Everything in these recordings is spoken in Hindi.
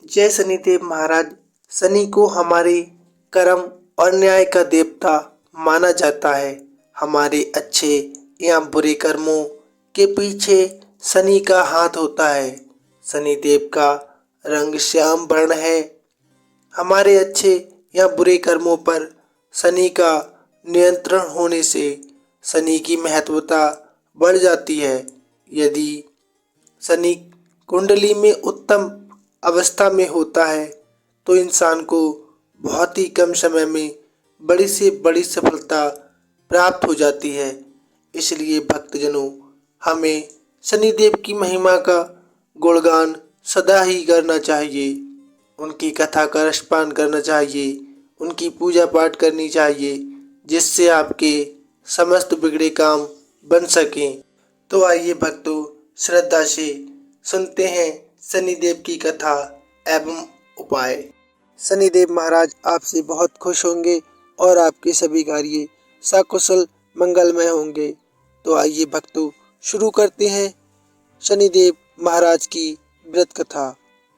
जय शनिदेव महाराज। शनि को हमारे कर्म और न्याय का देवता माना जाता है। हमारे अच्छे या बुरे कर्मों के पीछे शनि का हाथ होता है। शनिदेव का रंग श्याम वर्ण है। हमारे अच्छे या बुरे कर्मों पर शनि का नियंत्रण होने से शनि की महत्वता बढ़ जाती है। यदि शनि कुंडली में उत्तम अवस्था में होता है तो इंसान को बहुत ही कम समय में बड़ी से बड़ी सफलता प्राप्त हो जाती है। इसलिए भक्तजनों, हमें शनिदेव की महिमा का गुणगान सदा ही करना चाहिए। उनकी कथा का रसपान करना चाहिए, उनकी पूजा पाठ करनी चाहिए, जिससे आपके समस्त बिगड़े काम बन सकें। तो आइए भक्तों, श्रद्धा से सुनते हैं शनिदेव की कथा एवं उपाय। शनिदेव महाराज आपसे बहुत खुश होंगे और आपके सभी कार्य सकुशल मंगलमय होंगे। तो आइए भक्तों, शुरू करते हैं शनिदेव महाराज की व्रत कथा।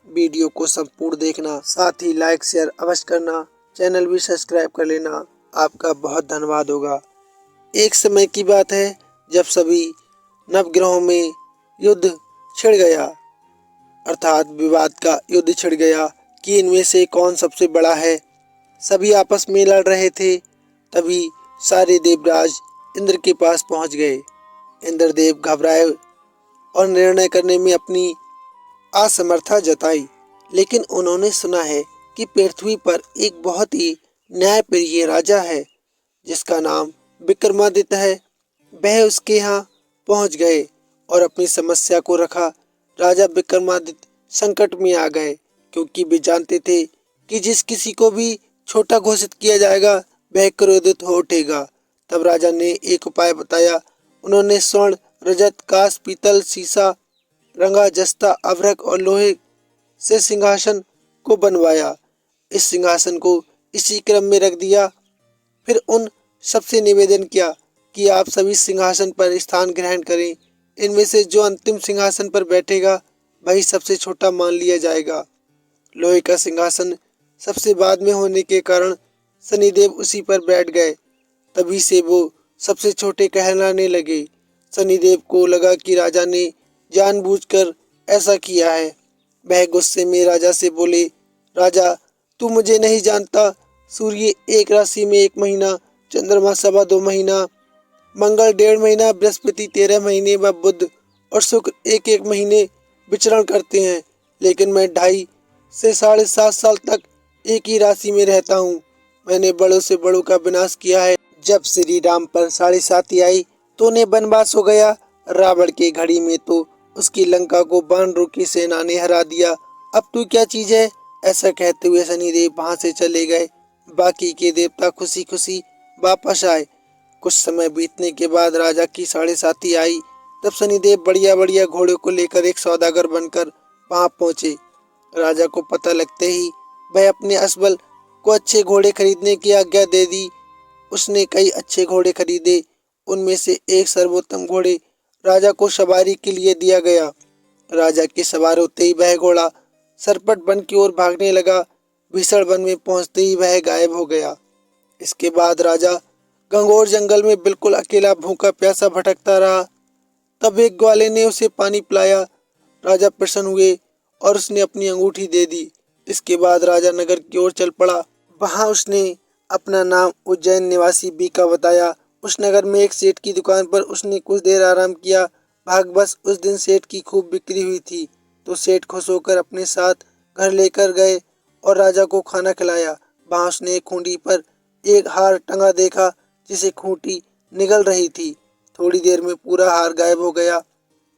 वीडियो को संपूर्ण देखना, साथ ही लाइक शेयर अवश्य करना, चैनल भी सब्सक्राइब कर लेना। आपका बहुत धन्यवाद होगा। एक समय की बात है जब सभी नवग्रहों में युद्ध छिड़ गया, अर्थात विवाद का युद्ध छिड़ गया कि इनमें से कौन सबसे बड़ा है। सभी आपस में लड़ रहे थे। तभी सारे देवराज इंद्र के पास पहुंच गए। इंद्रदेव घबराए और निर्णय करने में अपनी असमर्थता जताई। लेकिन उन्होंने सुना है कि पृथ्वी पर एक बहुत ही न्यायप्रिय राजा है जिसका नाम विक्रमादित्य है। वह उसके यहाँ पहुंच गए और अपनी समस्या को रखा। राजा विक्रमादित्य संकट में आ गए क्योंकि वे जानते थे कि जिस किसी को भी छोटा घोषित किया जाएगा वह क्रोधित हो उठेगा। तब राजा ने एक उपाय बताया। उन्होंने स्वर्ण, रजत, कांस, पीतल, सीसा, रंगा, जस्ता, अभ्रक और लोहे से सिंहासन को बनवाया। इस सिंहासन को इसी क्रम में रख दिया। फिर उन सबसे निवेदन किया कि आप सभी सिंहासन पर स्थान ग्रहण करें। इनमें से जो अंतिम सिंहासन पर बैठेगा वही सबसे छोटा मान लिया जाएगा। लोहे का सिंहासन सबसे बाद में होने के कारण शनिदेव उसी पर बैठ गए। तभी से वो सबसे छोटे कहलाने लगे। शनिदेव को लगा कि राजा ने जानबूझकर ऐसा किया है। वह गुस्से में राजा से बोले, राजा, तू मुझे नहीं जानता। सूर्य एक राशि में 1 महीना, चंद्रमा 2.25 महीना, मंगल 1.5 महीना, बृहस्पति 13 महीने व बुध और शुक्र 1-1 महीने विचरण करते हैं। लेकिन मैं 2.5 से 7.5 साल तक एक ही राशि में रहता हूँ। मैंने बड़ों से बड़ों का विनाश किया है। जब श्री राम पर 7.5 आई तो उन्हें वनवास हो गया। रावण की घड़ी में तो उसकी लंका को वानरों की सेना ने हरा दिया। अब तू क्या चीज है? ऐसा कहते हुए शनिदेव वहां से चले गए। बाकी के देवता खुशी खुशी वापस आए। कुछ समय बीतने के बाद राजा की 7.5 आई। तब शनिदेव बढ़िया बढ़िया घोड़ों को लेकर एक सौदागर बनकर वहां पहुंचे। राजा को पता लगते ही वह अपने असबल को अच्छे घोड़े खरीदने की आज्ञा दे दी। उसने कई अच्छे घोड़े खरीदे। उनमें से एक सर्वोत्तम घोड़े राजा को सवारी के लिए दिया गया। राजा के सवार होते ही वह घोड़ा सरपट वन की ओर भागने लगा। भीषण वन में पहुंचते ही वह गायब हो गया। इसके बाद राजा घंघोर जंगल में बिल्कुल अकेला भूखा प्यासा भटकता रहा। तब एक ग्वाले ने उसे पानी पिलाया। राजा प्रसन्न हुए और उसने अपनी अंगूठी दे दी। इसके बाद राजा नगर की ओर चल पड़ा। वहां उसने अपना नाम उज्जैन निवासी बीका बताया। उस नगर में एक सेठ की दुकान पर उसने कुछ देर आराम किया। भाग्यवश उस दिन सेठ की खूब बिक्री हुई थी तो सेठ खुश होकर अपने साथ घर लेकर गए और राजा को खाना खिलाया। वहां उसने एक खूंटी पर एक हार टंगा देखा जिसे खूंटी निगल रही थी। थोड़ी देर में पूरा हार गायब हो गया।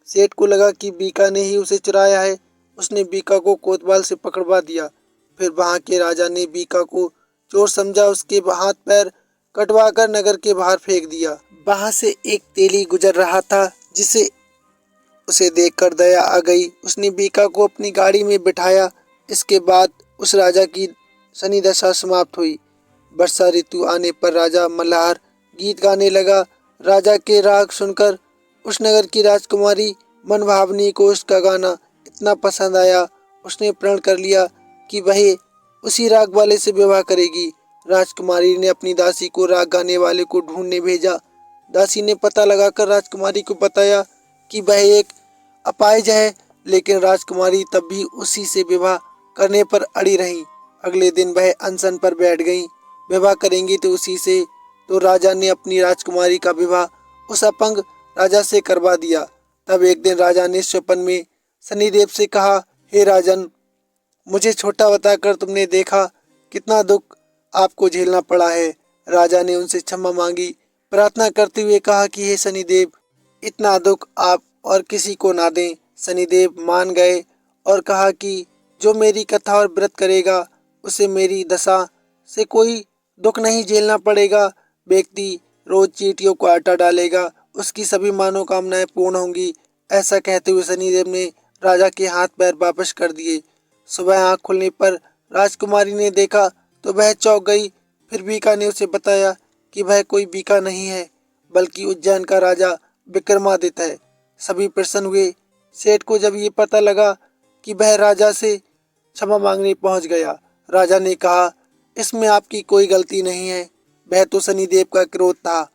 सेठ को लगा कि बीका ने ही उसे चुराया है। उसने बीका को कोतवाल से पकड़वा दिया। फिर वहां के राजा ने बीका को चोर समझा। उसके हाथ पैर कटवाकर नगर के बाहर फेंक दिया। वहां से एक तेली गुजर रहा था जिसे उसे देखकर दया आ गई। उसने बीका को अपनी गाड़ी में बिठाया। इसके बाद उस राजा की शनि दशा समाप्त हुई। वर्षा ऋतु आने पर राजा मल्हार गीत गाने लगा। राजा के राग सुनकर उस नगर की राजकुमारी मनभावनी को उसका गाना इतना पसंद आया, उसने प्रण कर लिया कि वह उसी राग वाले से विवाह करेगी। राजकुमारी ने अपनी दासी को राग गाने वाले को ढूंढने भेजा। दासी ने पता लगाकर राजकुमारी को बताया कि वह एक अपाहिज है, लेकिन राजकुमारी तब भी उसी से विवाह करने पर अड़ी रही। अगले दिन वह अनशन पर बैठ गई। विवाह करेंगी तो उसी से। तो राजा ने अपनी राजकुमारी का विवाह उस अपंग राजा से करवा दिया। तब एक दिन राजा ने स्वप्न में शनिदेव से कहा, हे राजन, मुझे छोटा बताकर तुमने देखा कितना दुख आपको झेलना पड़ा है। राजा ने उनसे क्षमा मांगी, प्रार्थना करते हुए कहा कि हे शनिदेव, इतना दुख आप और किसी को ना दें। शनिदेव मान गए और कहा कि जो मेरी कथा और व्रत करेगा उसे मेरी दशा से कोई दुख नहीं झेलना पड़ेगा। व्यक्ति रोज चींटियों को आटा डालेगा, उसकी सभी मनोकामनाएं पूर्ण होंगी। ऐसा कहते हुए शनिदेव ने राजा के हाथ पैर वापस कर दिए। सुबह आंख खुलने पर राजकुमारी ने देखा तो वह चौंक गई। फिर बीका ने उसे बताया कि वह कोई बीका नहीं है, बल्कि उज्जैन का राजा विक्रमादित्य है। सभी प्रसन्न हुए। सेठ को जब ये पता लगा कि वह राजा से क्षमा मांगने पहुंच गया। राजा ने कहा, इसमें आपकी कोई गलती नहीं है, वह तो शनिदेव का क्रोध था।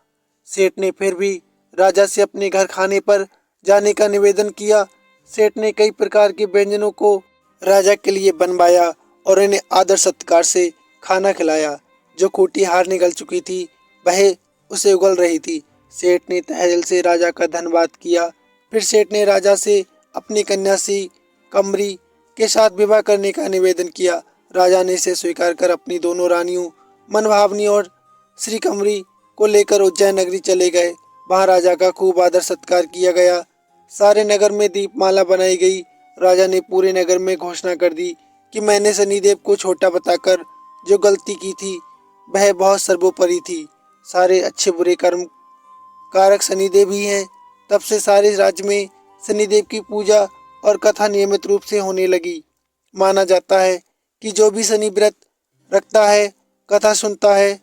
सेठ ने फिर भी राजा से अपने घर खाने पर जाने का निवेदन किया। सेठ ने कई प्रकार के व्यंजनों को राजा के लिए बनवाया और इन्हें आदर सत्कार से खाना खिलाया। जो खूंटी हार निकल चुकी थी वह उसे उगल रही थी। सेठ ने तहे दिल से राजा का धन्यवाद किया। फिर सेठ ने राजा से अपनी कन्या सी कमरी के साथ विवाह करने का निवेदन किया। राजा ने इसे स्वीकार कर अपनी दोनों रानियों मनभावनी और श्री कमरी को लेकर उज्जैन नगरी चले गए। वहां राजा का खूब आदर सत्कार किया गया। सारे नगर में दीपमाला बनाई गई। राजा ने पूरे नगर में घोषणा कर दी कि मैंने शनिदेव को छोटा बताकर जो गलती की थी वह बहुत सर्वोपरि थी। सारे अच्छे बुरे कर्म कारक शनिदेव ही हैं। तब से सारे राज्य में शनिदेव की पूजा और कथा नियमित रूप से होने लगी। माना जाता है कि जो भी शनि व्रत रखता है, कथा सुनता है,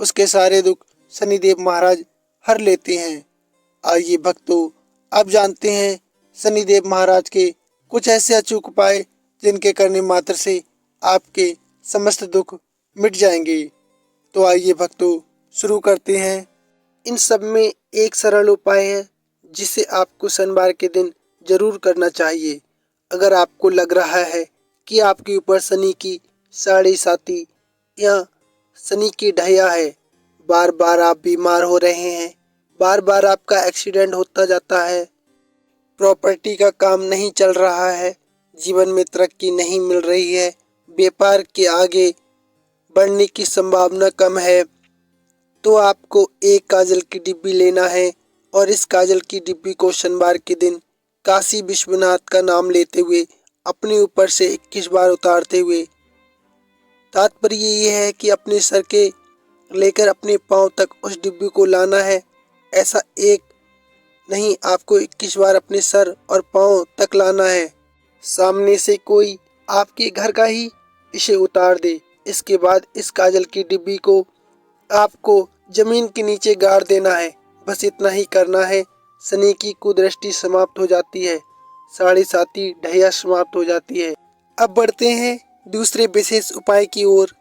उसके सारे दुख शनिदेव महाराज हर लेते हैं। आइए भक्तों, अब जानते हैं शनिदेव महाराज के कुछ ऐसे अचूक उपाय जिनके करने मात्र से आपके समस्त दुख मिट जाएंगे। तो आइए भक्तों, शुरू करते हैं। इन सब में एक सरल उपाय है जिसे आपको शनिवार के दिन जरूर करना चाहिए। अगर आपको लग रहा है कि आपके ऊपर शनि की साढ़े साती या शनि की ढैया है, बार बार आप बीमार हो रहे हैं, बार बार आपका एक्सीडेंट होता जाता है, प्रॉपर्टी का काम नहीं चल रहा है, जीवन में तरक्की नहीं मिल रही है, व्यापार के आगे बढ़ने की संभावना कम है, तो आपको एक काजल की डिब्बी लेना है और इस काजल की डिब्बी को शनिवार के दिन काशी विश्वनाथ का नाम लेते हुए अपने ऊपर से 21 बार उतारते हुए, तात्पर्य ये है कि अपने सर के लेकर अपने पांव तक उस डिब्बी को लाना है। ऐसा एक नहीं, आपको 21 बार अपने सर और पांव तक लाना है। सामने से कोई आपके घर का ही इसे उतार दे। इसके बाद इस काजल की डिब्बी को आपको जमीन के नीचे गाड़ देना है। बस इतना ही करना है। शनि की कुदृष्टि समाप्त हो जाती है, साढ़े साती ढैया समाप्त हो जाती है। अब बढ़ते हैं दूसरे विशेष उपाय की ओर।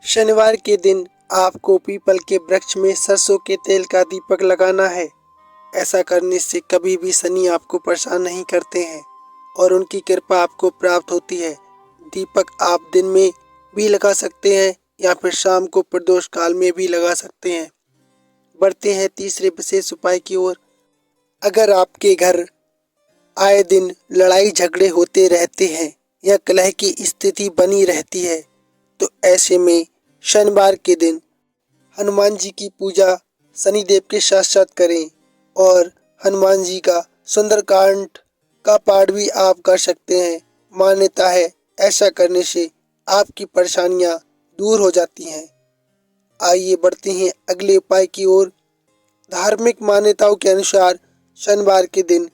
शनिवार के दिन आपको पीपल के वृक्ष में सरसों के तेल का दीपक लगाना है। ऐसा करने से कभी भी शनि आपको परेशान नहीं करते हैं और उनकी कृपा आपको प्राप्त होती है। दीपक आप दिन में भी लगा सकते हैं या फिर शाम को प्रदोष काल में भी लगा सकते हैं। बढ़ते हैं तीसरे विशेष उपाय की ओर। अगर आपके घर आए दिन लड़ाई झगड़े होते रहते हैं या कलह की स्थिति बनी रहती है, तो ऐसे में शनिवार के दिन हनुमान जी की पूजा शनिदेव के साथ साथ करें और हनुमान जी का सुंदरकांड का पाठ भी आप कर सकते हैं। मान्यता है ऐसा करने से आपकी परेशानियां दूर हो जाती हैं। आइए बढ़ते हैं अगले उपाय की ओर। धार्मिक मान्यताओं के अनुसार शनिवार के दिन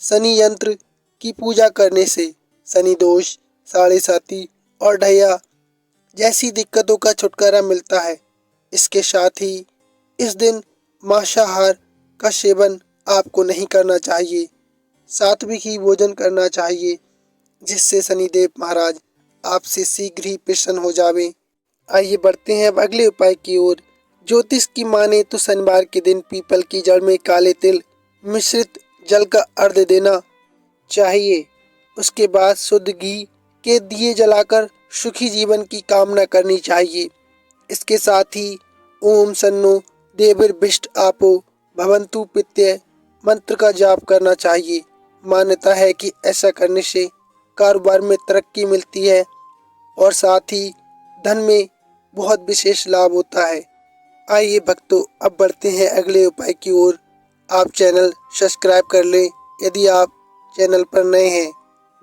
शनि यंत्र की पूजा करने से शनि दोष, साढ़े साती और ढैया जैसी दिक्कतों का छुटकारा मिलता है। इसके साथ ही इस दिन मांसाहार का सेवन आपको नहीं करना चाहिए, सात्विक ही भोजन करना चाहिए, जिससे शनिदेव महाराज आपसे शीघ्र ही प्रसन्न हो जावे। आइए बढ़ते हैं अब अगले उपाय की ओर। ज्योतिष की माने तो शनिवार के दिन पीपल की जड़ में काले तिल मिश्रित जल का अर्घ देना चाहिए। उसके बाद शुद्ध घी के दिए जलाकर सुखी जीवन की कामना करनी चाहिए। इसके साथ ही ओम सन्नो देवीर्भिष्ट आपो भवन्तु प्रत्यय मंत्र का जाप करना चाहिए। मान्यता है कि ऐसा करने से कारोबार में तरक्की मिलती है और साथ ही धन में बहुत विशेष लाभ होता है। आइए भक्तों अब बढ़ते हैं अगले उपाय की ओर। आप चैनल सब्सक्राइब कर लें यदि आप चैनल पर नए हैं।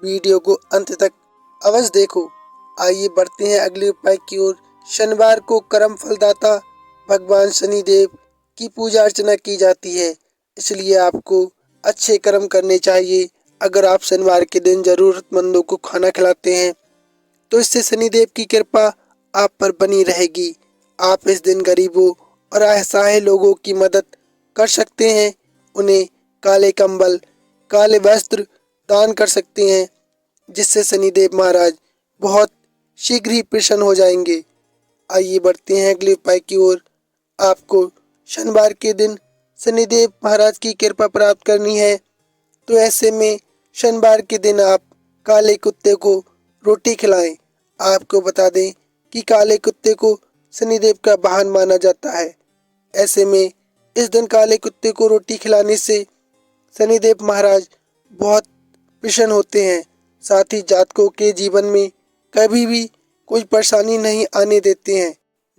वीडियो को अंत तक अवश्य देखो। आइए बढ़ते हैं अगले उपाय की ओर। शनिवार को कर्म फलदाता भगवान शनिदेव की पूजा अर्चना की जाती है, इसलिए आपको अच्छे कर्म करने चाहिए। अगर आप शनिवार के दिन जरूरतमंदों को खाना खिलाते हैं तो इससे शनिदेव की कृपा आप पर बनी रहेगी। आप इस दिन गरीबों और असहाय लोगों की मदद कर सकते हैं। उन्हें काले कंबल, काले वस्त्र दान कर सकते हैं, जिससे शनिदेव महाराज बहुत शीघ्र ही प्रसन्न हो जाएंगे। आइए बढ़ते हैं अगले उपाय की ओर। आपको शनिवार के दिन शनिदेव महाराज की कृपा प्राप्त करनी है, तो ऐसे में शनिवार के दिन आप काले कुत्ते को रोटी खिलाएं। आपको बता दें कि काले कुत्ते को शनिदेव का वाहन माना जाता है। ऐसे में इस दिन काले कुत्ते को रोटी खिलाने से शनिदेव महाराज बहुत प्रसन्न होते हैं। साथ ही जातकों के जीवन में कभी भी कोई परेशानी नहीं आने देते हैं।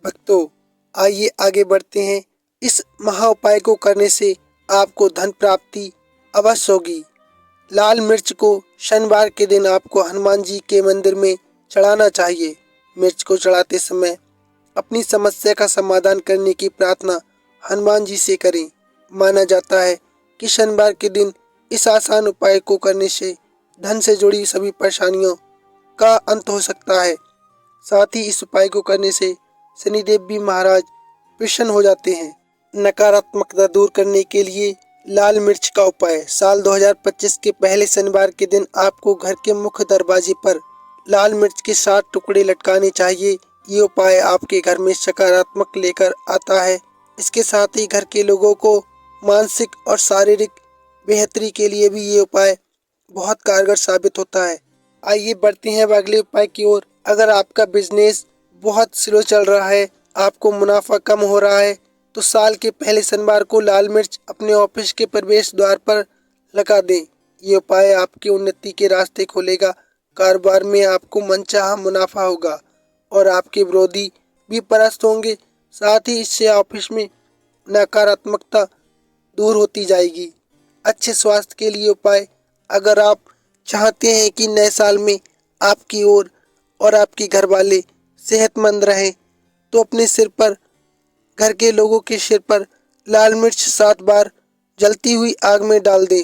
भक्तों आइए आगे बढ़ते हैं। इस महा उपाय को करने से आपको धन प्राप्ति अवश्य होगी। लाल मिर्च को शनिवार के दिन आपको हनुमान जी के मंदिर में चढ़ाना चाहिए। मिर्च को चढ़ाते समय अपनी समस्या का समाधान करने की प्रार्थना हनुमान जी से करें। माना जाता है कि शनिवार के दिन इस आसान उपाय को करने से धन से जुड़ी सभी परेशानियों का अंत हो सकता है। साथ ही इस उपाय को करने से शनिदेव भी महाराज प्रसन्न हो जाते हैं। नकारात्मकता दूर करने के लिए लाल मिर्च का उपाय। साल 2025 के पहले शनिवार के दिन आपको घर के मुख्य दरवाजे पर लाल मिर्च के 7 टुकड़े लटकाने चाहिए। ये उपाय आपके घर में सकारात्मक लेकर आता है। इसके साथ ही घर के लोगों को मानसिक और शारीरिक बेहतरी के लिए भी ये उपाय बहुत कारगर साबित होता है। आइए बढ़ते हैं अब अगले उपाय की ओर। अगर आपका बिजनेस बहुत स्लो चल रहा है, आपको मुनाफा कम हो रहा है, तो साल के पहले शनिवार को लाल मिर्च अपने ऑफिस के प्रवेश द्वार पर लगा दें। ये उपाय आपकी उन्नति के रास्ते खोलेगा। कारोबार में आपको मनचाहा मुनाफा होगा और आपके विरोधी भी परास्त होंगे। साथ ही इससे ऑफिस में नकारात्मकता दूर होती जाएगी। अच्छे स्वास्थ्य के लिए उपाय। अगर आप चाहते हैं कि नए साल में आपकी ओर और आपके घर वाले सेहतमंद रहें, तो अपने सिर पर, घर के लोगों के सिर पर लाल मिर्च 7 बार जलती हुई आग में डाल दें।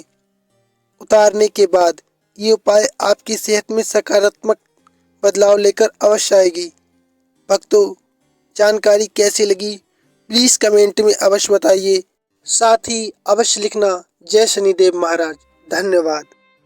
उतारने के बाद ये उपाय आपकी सेहत में सकारात्मक बदलाव लेकर अवश्य आएगी। भक्तों जानकारी कैसी लगी प्लीज कमेंट में अवश्य बताइए। साथ ही अवश्य लिखना जय शनिदेव महाराज। धन्यवाद।